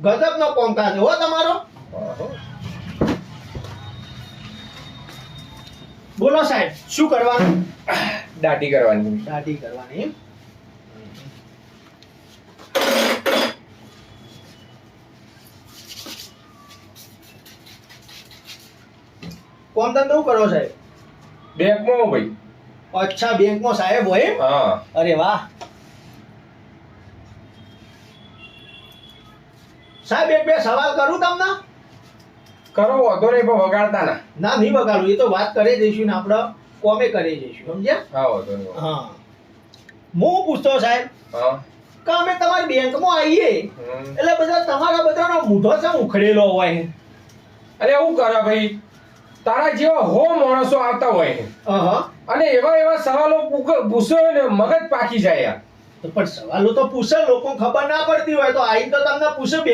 ગજબનો કોમકાજ હો તમારો. બોલો સાહેબ, શું કરવાનું? દાઢી કરવાની. દાઢી કરવાની એમ? કોમ ધંધો શું કરો સાહેબ? બેંકમાં ભાઈ. અચ્છા, બેંકમાં સાહેબ હોય એમ? હા. અરે વાહ સાહેબ, એક બે સવાલ કરું તમને? કરો વાંધો નહીં પણ વગાડતા ના. ના, નહીં વગાડું, એ તો વાત કરી જઈશું ને આપણે કોમે કરી જઈશું, સમજ્યા? હા વાંધો નહીં. હા, હું પૂછતો સાહેબ હા. કે અમે તમારી બેંકમાં આવીએ એટલે બધા તમારા બધાનો મૂઢો છે ઉખડેલો હોય. અરે એવું કરે ભાઈ, તારા જેવા હો માણસો આવતા હોય અને એવા એવા સવાલો પૂછો ને મગજ પાકી જાય યાર. પણ સવાલો તો પૂછે, લોકો ખબર ના પડતી હોય તો આઈ તો તમને પૂછે બેંક